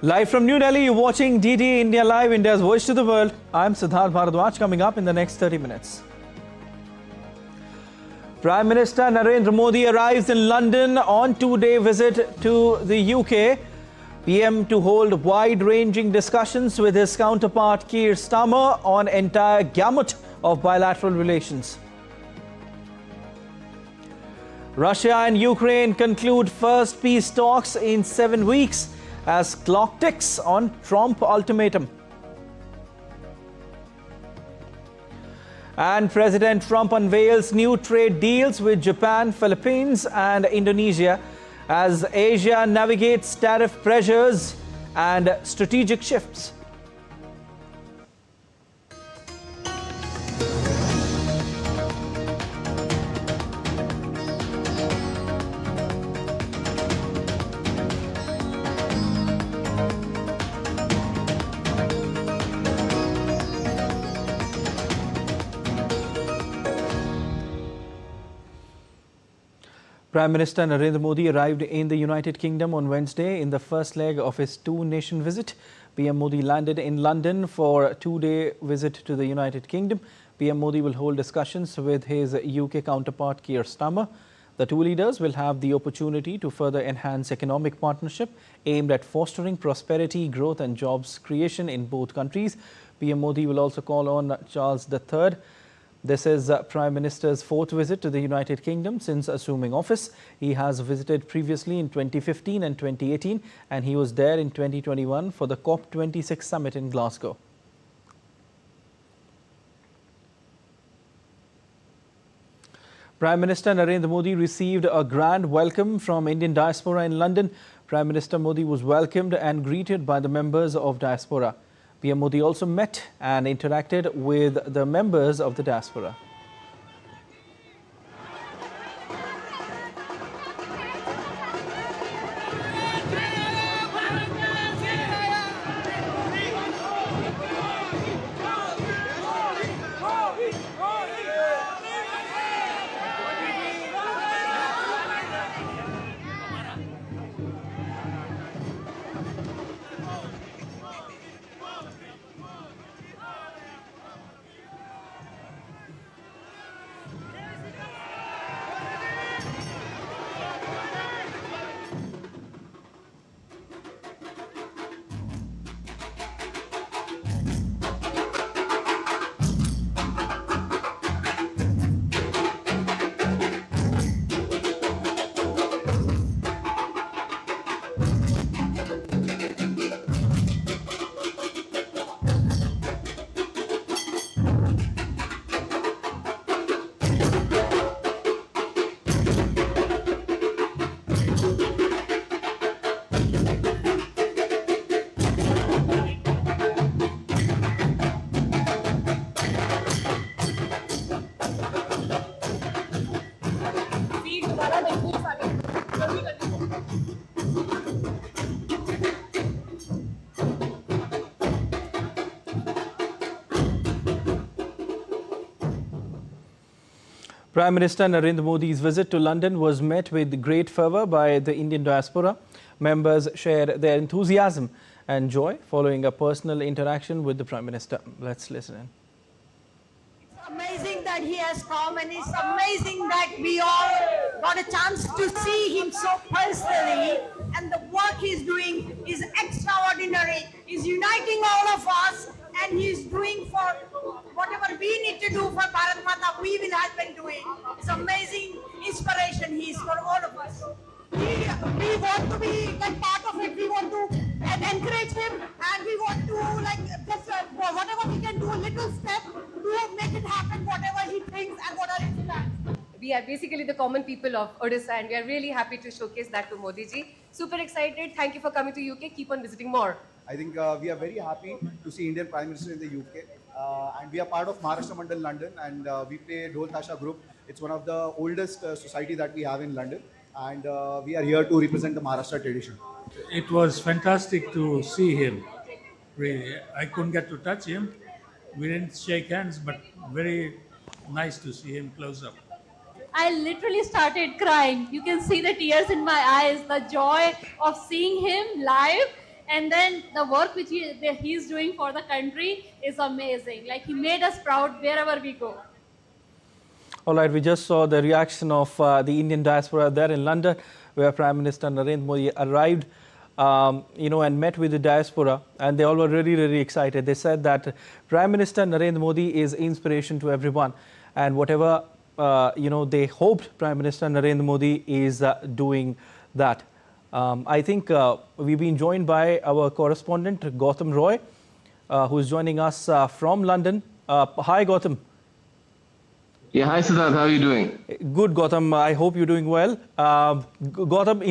Live from New Delhi, you're watching DD India Live, India's voice to the world. I'm Siddharth Bharadwaj. Coming up in the next 30 minutes. Prime Minister Narendra Modi arrives in London on two-day visit to the UK. PM to hold wide-ranging discussions with his counterpart Keir Starmer on entire gamut of bilateral relations. Russia and Ukraine conclude first peace talks in 7 weeks as clock ticks on Trump ultimatum. And President Trump unveils new trade deals with Japan, Philippines and Indonesia as Asia navigates tariff pressures and strategic shifts. Prime Minister Narendra Modi arrived in the United Kingdom on Wednesday in the first leg of his two-nation visit. PM Modi landed in London for a two-day visit to the United Kingdom. PM Modi will hold discussions with his UK counterpart Keir Starmer. The two leaders will have the opportunity to further enhance economic partnership aimed at fostering prosperity, growth and jobs creation in both countries. PM Modi will also call on Charles III. This is Prime Minister's fourth visit to the United Kingdom since assuming office. He has visited previously in 2015 and 2018 and he was there in 2021 for the COP26 summit in Glasgow. Prime Minister Narendra Modi received a grand welcome from Indian diaspora in London. Prime Minister Modi was welcomed and greeted by the members of diaspora. PM Modi also met and interacted with the members of the diaspora. Prime Minister Narendra Modi's visit to London was met with great fervour by the Indian diaspora. Members shared their enthusiasm and joy following a personal interaction with the Prime Minister. Let's listen in. It's amazing that he has come and it's amazing that we all got a chance to see him so personally, and the work he's doing is extraordinary. He's uniting all of us and he's doing for whatever we need to do for Bharat Mata, we will help in doing. It's amazing inspiration he is for all of us. We want to be like part of it. We want to encourage him and we want to just whatever we can do, a little step to make it happen, whatever he thinks and what are his plans. We are basically the common people of Odisha and we are really happy to showcase that to Modi ji. Super excited. Thank you for coming to UK. Keep on visiting more. I think we are very happy to see Indian Prime Minister in the UK and we are part of Maharashtra Mandal London and we play Doordarshan group. It's one of the oldest society that we have in London and we are here to represent the Maharashtra tradition. It was fantastic to see him. Really, I couldn't get to touch him. We didn't shake hands, but very nice to see him close up. I literally started crying. You can see the tears in my eyes, the joy of seeing him live. And then the work which he's doing for the country is amazing. Like, he made us proud wherever we go. All right, we just saw the reaction of the Indian diaspora there in London, where Prime Minister Narendra Modi arrived, and met with the diaspora, and they all were really, really excited. They said that Prime Minister Narendra Modi is inspiration to everyone, and whatever they hoped Prime Minister Narendra Modi is doing that. I think we've been joined by our correspondent Gautam Roy, who is joining us from London. Hi, Gautam. Yeah, hi Siddharth, how are you doing? Good, Gautam. I hope you're doing well. Gautam,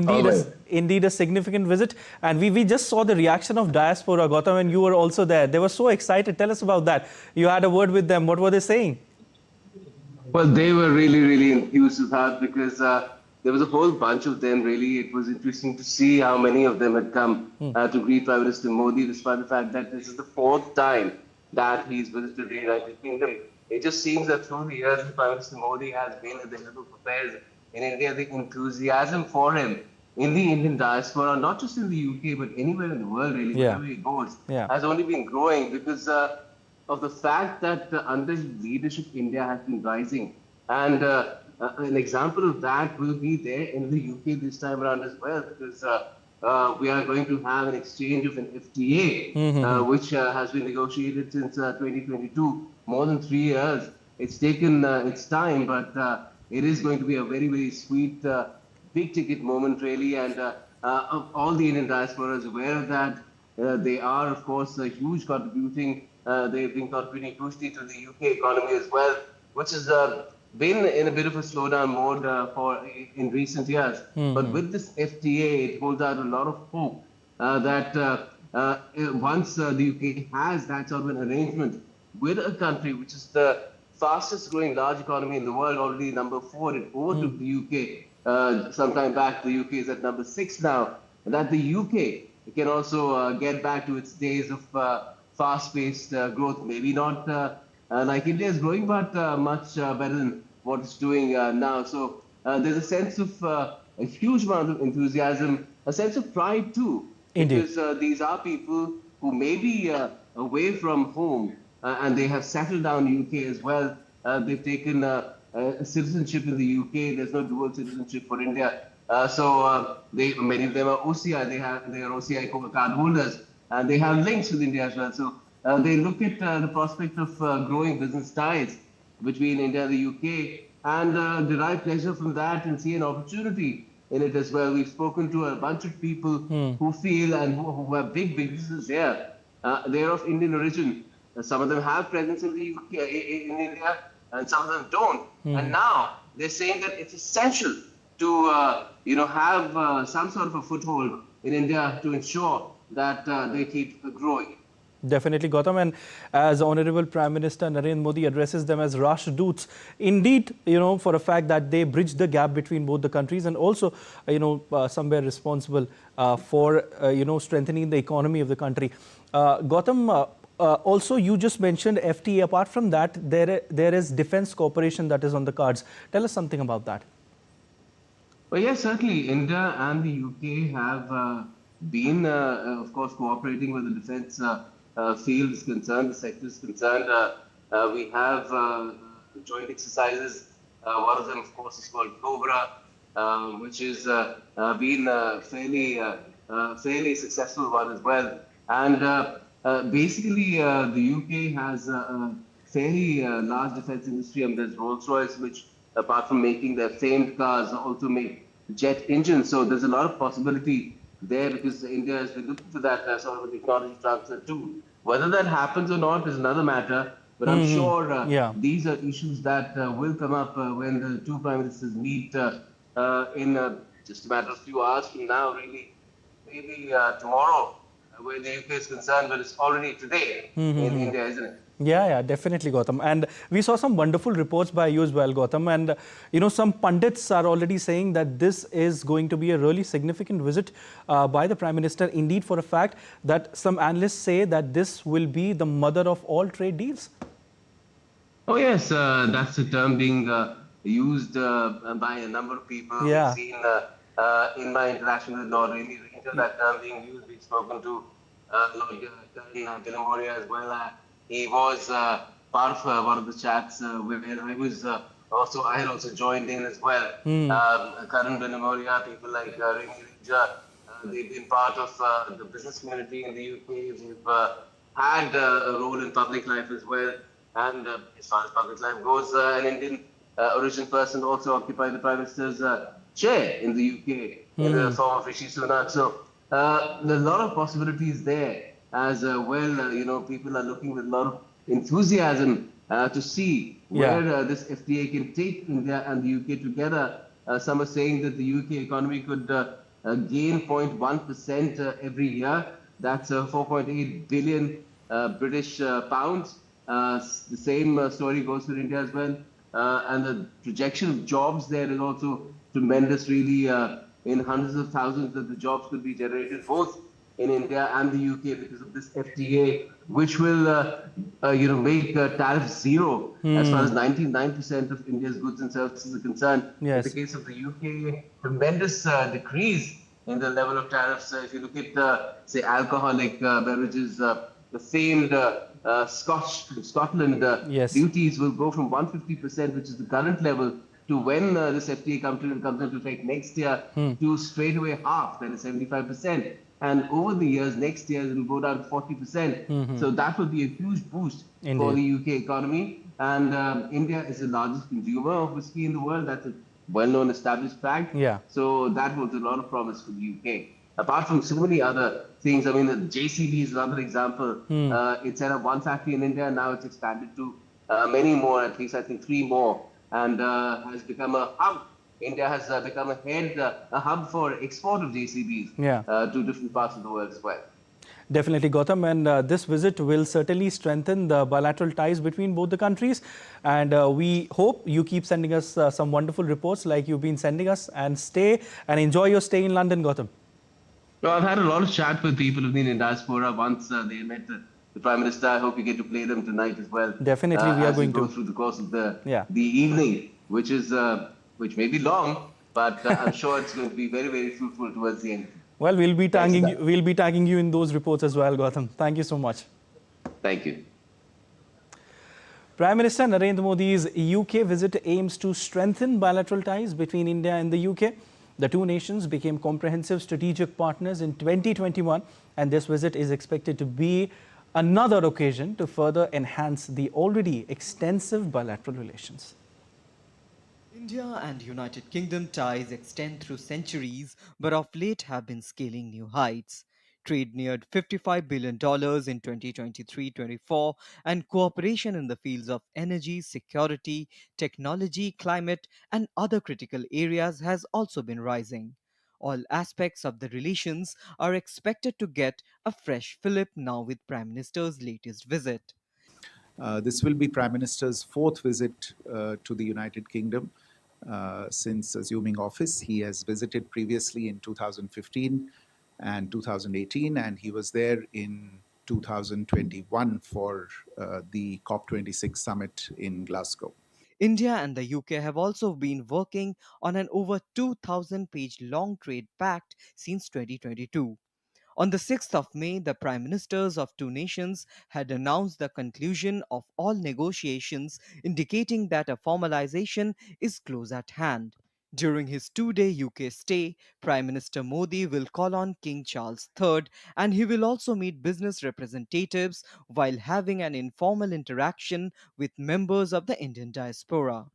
indeed a significant visit. And we just saw the reaction of diaspora, Gautam, and you were also there. They were so excited. Tell us about that. You had a word with them. What were they saying? Well, they were really, really enthused, Siddharth, because there was a whole bunch of them, really. It was interesting to see how many of them had come to greet Prime Minister Modi, despite the fact that this is the 4th time that he's visited the United Kingdom. It just seems that through the years, Prime Minister Modi has been at the head of affairs in India. The enthusiasm for him in the Indian diaspora, not just in the UK, but anywhere in the world, really, wherever he goes, has only been growing because of the fact that under his leadership, India has been rising. And an example of that will be there in the UK this time around as well, because we are going to have an exchange of an FTA, which has been negotiated since 2022, more than 3 years. It's taken its time, but it is going to be a very, very sweet, big-ticket moment, really. And all the Indian diaspora is aware of that. They are, of course, huge contributing. They've been contributing hugely to the UK economy as well, which has been in a bit of a slowdown mode in recent years. But with this FTA, it holds out a lot of hope that once the UK has that sort of an arrangement with a country which is the fastest growing large economy in the world, already number 4, it overtook the UK sometime back. The UK is at number 6 now. That the UK can also get back to its days of fast-paced growth. Maybe not like India is growing, but much better than what it's doing now. So there's a sense of a huge amount of enthusiasm, a sense of pride too. Indeed. Because these are people who may be away from home and they have settled down in the UK as well. They've taken citizenship in the UK. There's no dual citizenship for India. So many of them are OCI. They are OCI card holders, and they have links with India as well. So they look at the prospect of growing business ties between India and the UK and derive pleasure from that and see an opportunity in it as well. We've spoken to a bunch of people who feel and who have big businesses here. They're of Indian origin. Some of them have presence in the UK, in India, and some of them don't. And now they're saying that it's essential to have some sort of a foothold in India to ensure that they keep growing. Definitely, Gautam. And as Honorable Prime Minister Narendra Modi addresses them as Rashtraduts, indeed, for a fact that they bridge the gap between both the countries and also, somewhere responsible for, strengthening the economy of the country. Gautam, also, you just mentioned FTA. Apart from that, there is defense cooperation that is on the cards. Tell us something about that. Well, yes, certainly. India and the UK have been, of course, cooperating with the defense field is concerned, the sector is concerned. We have joint exercises. One of them, of course, is called Cobra, which has been a fairly successful one as well. And basically, the UK has a fairly large defense industry. There's Rolls-Royce, which, apart from making their famed cars, also make jet engines. So there's a lot of possibility there because India has been looking for that sort of a technology transfer too. Whether that happens or not is another matter, but I'm sure these are issues that will come up when the two prime ministers meet in just a matter of few hours from now, really, maybe tomorrow, where the UK is concerned, but it's already today in India, isn't it? Yeah, definitely, Gautam. And we saw some wonderful reports by you as well, Gautam. And, some pundits are already saying that this is going to be a really significant visit by the Prime Minister. Indeed, for a fact that some analysts say that this will be the mother of all trade deals. Oh, yes. That's the term being used by a number of people. Yeah. We've seen in my interaction with Lord Rainy Ranger, that term being used. We've spoken to Lord Karan Tilamoria as well. He was part of one of the chats where I had also joined in as well. Karan Tilamoria, people like Rainy Ranger, they've been part of the business community in the UK. They've had a role in public life as well. And as far as public life goes, an Indian origin person also occupied the Prime Minister's chair in the UK in the form of Rishi Sunak. So there's a lot of possibilities there as well. People are looking with a lot of enthusiasm to see where this FTA can take India and the UK together. Some are saying that the UK economy could gain 0.1% every year. That's 4.8 billion British pounds. The same story goes for India as well. And the projection of jobs there is also tremendous, really, in hundreds of thousands that the jobs could be generated both in India and the UK because of this FTA, which will, make tariff zero as far as 99% of India's goods and services are concerned. Yes. In the case of the UK, tremendous decrease in the level of tariffs. If you look at, say, alcoholic beverages, the famed Scotch from Scotland duties will go from 150%, which is the current level, to when this FTA comes into effect next year, to straight away half, that is 75%. And over the years, next year, it will go down to 40%. So that will be a huge boost for the UK economy. And India is the largest consumer of whiskey in the world. That's a well-known established fact. So that holds a lot of promise for the UK. Apart from so many other things, I mean, the JCB is another example. It set up one factory in India, now it's expanded to many more, at least I think 3 more, and has become a hub. India has become a hub for export of JCBs to different parts of the world as well. Definitely, Gautam, and this visit will certainly strengthen the bilateral ties between both the countries. And we hope you keep sending us some wonderful reports like you've been sending us, and stay and enjoy your stay in London, Gautam. Well, I've had a lot of chat with people who've been in diaspora once they met the Prime Minister. I hope you get to play them tonight as well. Definitely, we are going to go through the course of the evening, which may be long, but I'm sure it's going to be very, very fruitful towards the end. Well, we'll be tagging you in those reports as well, Gautam. Thank you so much. Thank you. Prime Minister Narendra Modi's UK visit aims to strengthen bilateral ties between India and the UK. The two nations became comprehensive strategic partners in 2021, and this visit is expected to be another occasion to further enhance the already extensive bilateral relations. India and United Kingdom ties extend through centuries, but of late have been scaling new heights. Trade neared $55 billion in 2023-24, and cooperation in the fields of energy, security, technology, climate, and other critical areas has also been rising. All aspects of the relations are expected to get a fresh fillip now with Prime Minister's latest visit. This will be Prime Minister's 4th visit to the United Kingdom since assuming office. He has visited previously in 2015 and 2018, and he was there in 2021 for the COP26 summit in Glasgow. India and the UK have also been working on an over 2,000-page long trade pact since 2022. On the 6th of May, the Prime Ministers of two nations had announced the conclusion of all negotiations, indicating that a formalization is close at hand. During his 2-day UK stay, Prime Minister Modi will call on King Charles III, and he will also meet business representatives while having an informal interaction with members of the Indian diaspora.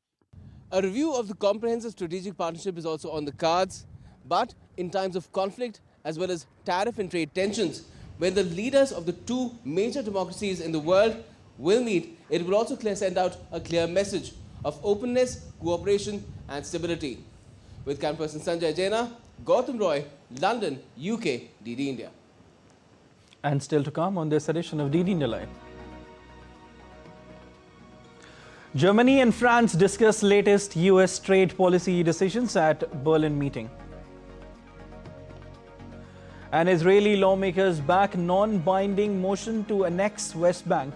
A review of the comprehensive strategic partnership is also on the cards, but in times of conflict as well as tariff and trade tensions, when the leaders of the two major democracies in the world will meet, it will also send out a clear message of openness, cooperation and stability. With camera person Sanjay Jaina, Gautam Roy, London, UK, DD India. And still to come on this edition of DD India Live. Germany and France discuss latest US trade policy decisions at Berlin meeting. And Israeli lawmakers back non-binding motion to annex West Bank.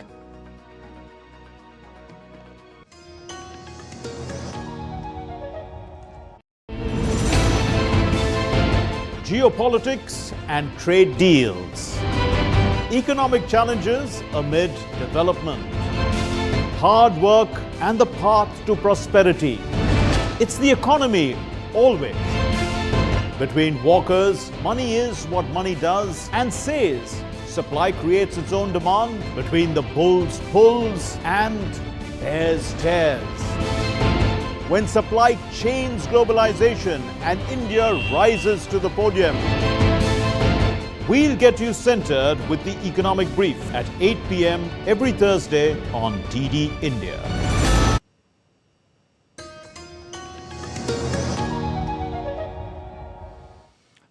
geopolitics and trade deals. Economic challenges amid development. Hard work and the path to prosperity. It's the economy, always. Between walkers, money is what money does and says. Supply creates its own demand. Between the bulls pulls and bears tears. When supply chains globalization and India rises to the podium. We'll get you centered with the economic brief at 8 p.m. every Thursday on DD India.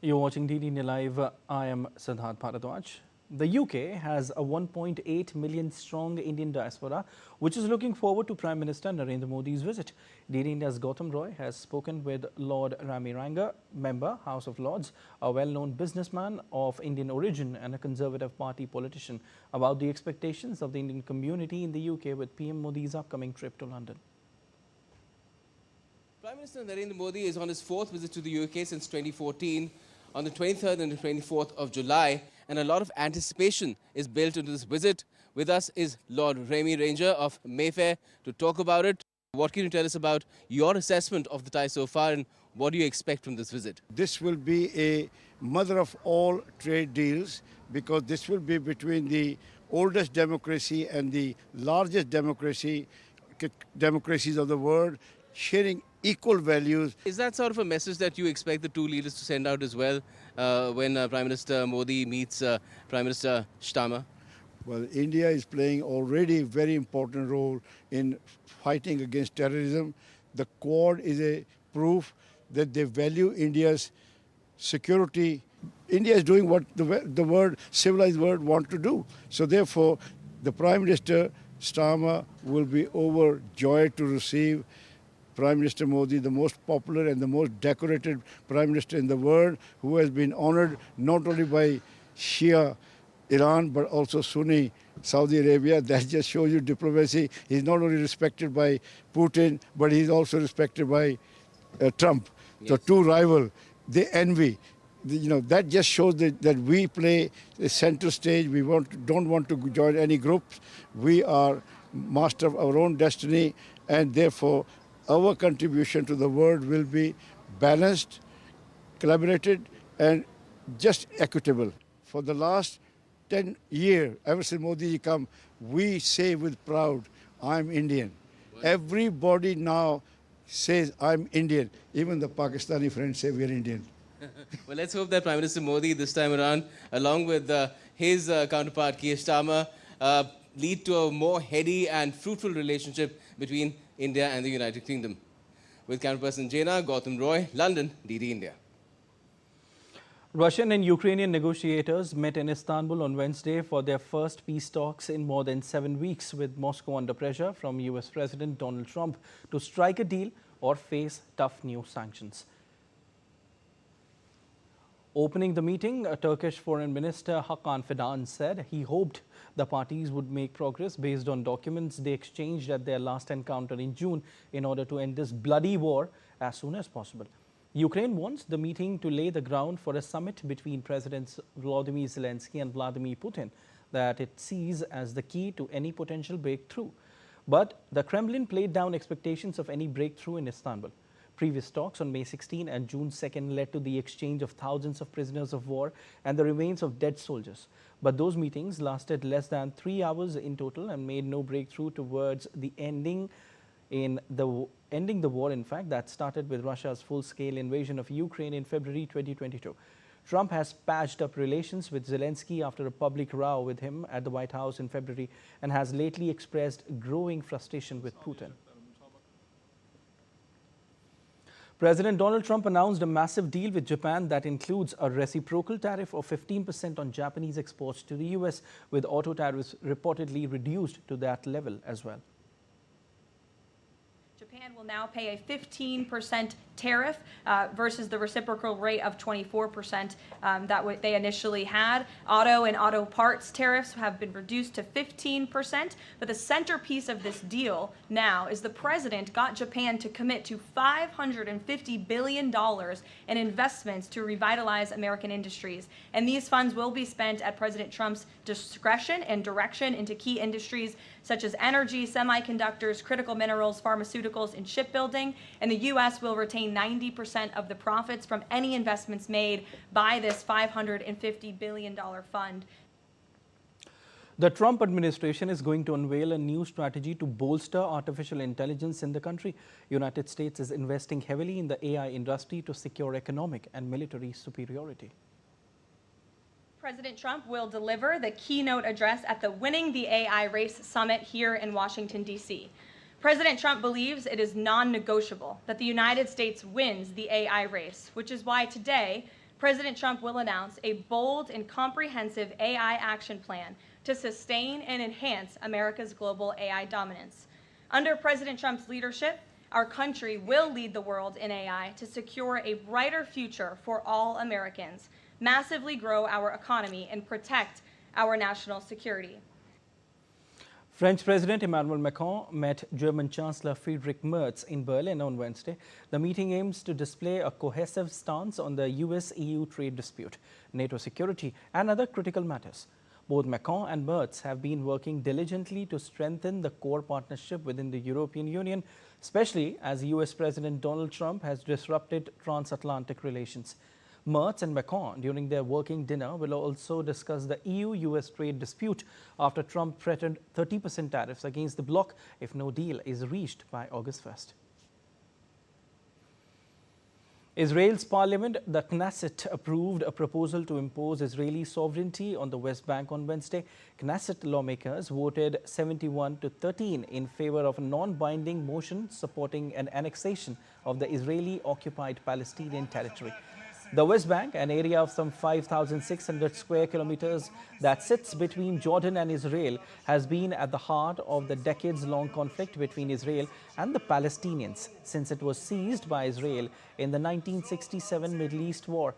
You're watching DD India Live. I am Siddharth Bharadwaj. The UK has a 1.8 million strong Indian diaspora, which is looking forward to Prime Minister Narendra Modi's visit. DD India's Gautam Roy has spoken with Lord Ramiranga, member, House of Lords, a well-known businessman of Indian origin and a Conservative Party politician, about the expectations of the Indian community in the UK with PM Modi's upcoming trip to London. Prime Minister Narendra Modi is on his fourth visit to the UK since 2014, on the 23rd and the 24th of July, and a lot of anticipation is built into this visit. With us is Lord Remy Ranger of Mayfair to talk about it. What can you tell us about your assessment of the tie so far, and what do you expect from this visit? This will be a mother of all trade deals, because this will be between the oldest democracy and the largest democracies of the world, sharing equal values. Is that sort of a message that you expect the two leaders to send out as well when Prime Minister Modi meets Prime Minister Starmer? Well, India is playing already a very important role in fighting against terrorism. The Quad is a proof that they value India's security. India is doing what the civilized world want to do. So therefore, the Prime Minister Starmer will be overjoyed to receive Prime Minister Modi, the most popular and the most decorated Prime Minister in the world, who has been honored not only by Shia Iran but also Sunni Saudi Arabia. That just shows you diplomacy. He's not only respected by Putin, but he's also respected by Trump. Yes. The two rivals, they envy. That just shows that we play a center stage. We don't want to join any groups. We are master of our own destiny, and therefore our contribution to the world will be balanced, collaborated, and just equitable. For the last 10 years, ever since Modi come, we say with pride, I'm Indian. What? Everybody now says, I'm Indian. Even the Pakistani friends say we're Indian. Well, let's hope that Prime Minister Modi this time around, along with his counterpart Keir Starmer, lead to a more heady and fruitful relationship between India and the United Kingdom. With cameraperson Jaina, Gautam Roy, London, DD India. Russian and Ukrainian negotiators met in Istanbul on Wednesday for their first peace talks in more than 7 weeks, with Moscow under pressure from US President Donald Trump to strike a deal or face tough new sanctions. Opening the meeting, Turkish Foreign Minister Hakan Fidan said he hoped the parties would make progress based on documents they exchanged at their last encounter in June in order to end this bloody war as soon as possible. Ukraine wants the meeting to lay the ground for a summit between Presidents Volodymyr Zelensky and Vladimir Putin that it sees as the key to any potential breakthrough. But the Kremlin played down expectations of any breakthrough in Istanbul. Previous talks on May 16 and June 2nd led to the exchange of thousands of prisoners of war and the remains of dead soldiers. But those meetings lasted less than 3 hours in total and made no breakthrough towards the ending the war, in fact, that started with Russia's full-scale invasion of Ukraine in February 2022. Trump has patched up relations with Zelensky after a public row with him at the White House in February and has lately expressed growing frustration with Putin. President Donald Trump announced a massive deal with Japan that includes a reciprocal tariff of 15% on Japanese exports to the US, with auto tariffs reportedly reduced to that level as well. Japan will will now pay a 15% tariff versus the reciprocal rate of 24% that they initially had. Auto and auto parts tariffs have been reduced to 15%, but the centerpiece of this deal now is the president got Japan to commit to $550 billion in investments to revitalize American industries. And these funds will be spent at President Trump's discretion and direction into key industries such as energy, semiconductors, critical minerals, pharmaceuticals, and shipbuilding. And the U.S. will retain 90% of the profits from any investments made by this $550 billion fund. The Trump administration is going to unveil a new strategy to bolster artificial intelligence in the country. United States is investing heavily in the AI industry to secure economic and military superiority. President Trump will deliver the keynote address at the Winning the AI Race Summit here in Washington, D.C. President Trump believes it is non-negotiable that the United States wins the AI race, which is why today President Trump will announce a bold and comprehensive AI action plan to sustain and enhance America's global AI dominance. Under President Trump's leadership, our country will lead the world in AI to secure a brighter future for all Americans, massively grow our economy, and protect our national security. French President Emmanuel Macron met German Chancellor Friedrich Merz in Berlin on Wednesday. The meeting aims to display a cohesive stance on the US-EU trade dispute, NATO security, and other critical matters. Both Macron and Merz have been working diligently to strengthen the core partnership within the European Union, especially as US President Donald Trump has disrupted transatlantic relations. Merz and Macron, during their working dinner, will also discuss the EU-US trade dispute after Trump threatened 30% tariffs against the bloc if no deal is reached by August 1st. Israel's parliament, the Knesset, approved a proposal to impose Israeli sovereignty on the West Bank on Wednesday. Knesset lawmakers voted 71-13 in favor of a non-binding motion supporting an annexation of the Israeli-occupied Palestinian territory. The West Bank, an area of some 5,600 square kilometers that sits between Jordan and Israel, has been at the heart of the decades-long conflict between Israel and the Palestinians since it was seized by Israel in the 1967 Middle East War.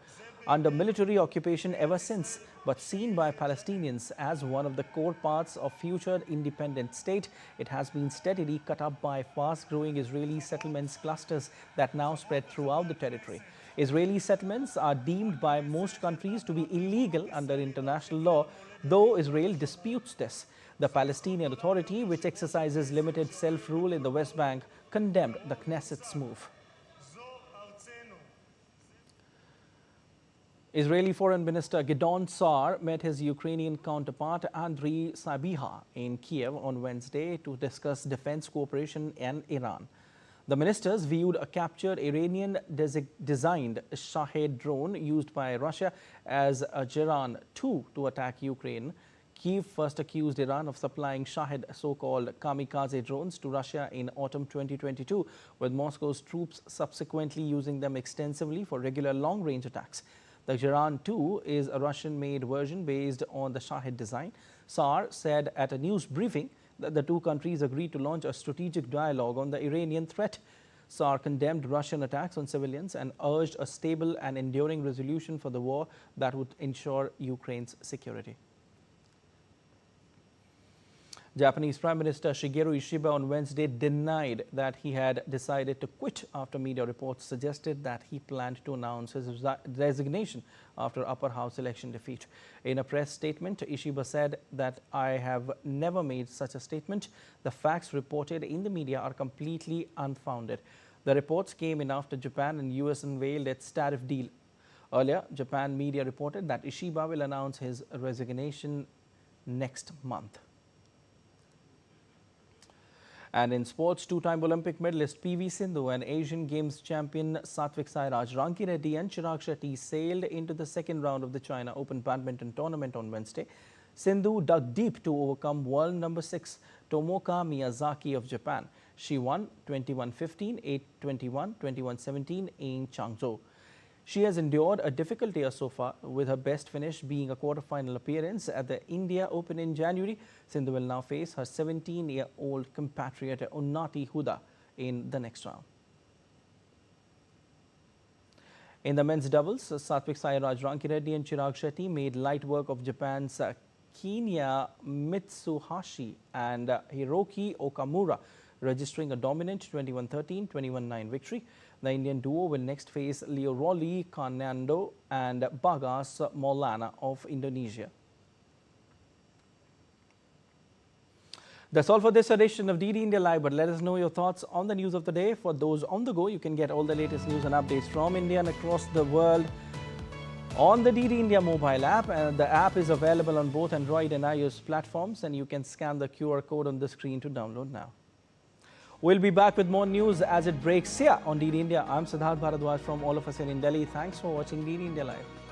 Under military occupation ever since, but seen by Palestinians as one of the core parts of future independent state, it has been steadily cut up by fast-growing Israeli settlements clusters that now spread throughout the territory. Israeli settlements are deemed by most countries to be illegal under international law, though Israel disputes this. The Palestinian Authority, which exercises limited self-rule in the West Bank, condemned the Knesset's move. Israeli Foreign Minister Gideon Sa'ar met his Ukrainian counterpart Andriy Sybiha in Kiev on Wednesday to discuss defense cooperation and Iran. The ministers viewed a captured Iranian-designed Shahed drone used by Russia as a Geran-2 to attack Ukraine. Kyiv first accused Iran of supplying Shahed, so-called kamikaze drones, to Russia in autumn 2022, with Moscow's troops subsequently using them extensively for regular long-range attacks. The Geran-2 is a Russian-made version based on the Shahed design. Sa'ar said at a news briefing that the two countries agreed to launch a strategic dialogue on the Iranian threat. Sa'ar condemned Russian attacks on civilians and urged a stable and enduring resolution for the war that would ensure Ukraine's security. Japanese Prime Minister Shigeru Ishiba on Wednesday denied that he had decided to quit after media reports suggested that he planned to announce his resignation after upper house election defeat. In a press statement, Ishiba said that "I have never made such a statement. The facts reported in the media are completely unfounded." The reports came in after Japan and US unveiled its tariff deal. Earlier, Japan media reported that Ishiba will announce his resignation next month. And in sports, two-time Olympic medalist PV Sindhu and Asian Games champion Satvik Sairaj Rankireddy and Chirag Shetty sailed into the second round of the China Open badminton tournament on Wednesday. Sindhu dug deep to overcome world number 6 Tomoka Miyazaki of Japan. She won 21-15, 8-21, 21-17 in Changzhou. She has endured a difficult year so far, with her best finish being a quarter-final appearance at the India Open in January. Sindhu will now face her 17-year-old compatriot Unnati Huda in the next round. In the men's doubles, Satvik Sairaj Rankireddy and Chirag Shetty made light work of Japan's Kinya Mitsuhashi and Hiroki Okamura, registering a dominant 21-13, 21-9 victory. The Indian duo will next face Leo Rolly Karnando and Bagas Maulana of Indonesia. That's all for this edition of DD India Live, but let us know your thoughts on the news of the day. For those on the go, you can get all the latest news and updates from India and across the world on the DD India mobile app. And the app is available on both Android and iOS platforms, and you can scan the QR code on the screen to download now. We'll be back with more news as it breaks here on DD India. I'm Siddharth Bharadwaj from all of us in Delhi. Thanks for watching DD India Live.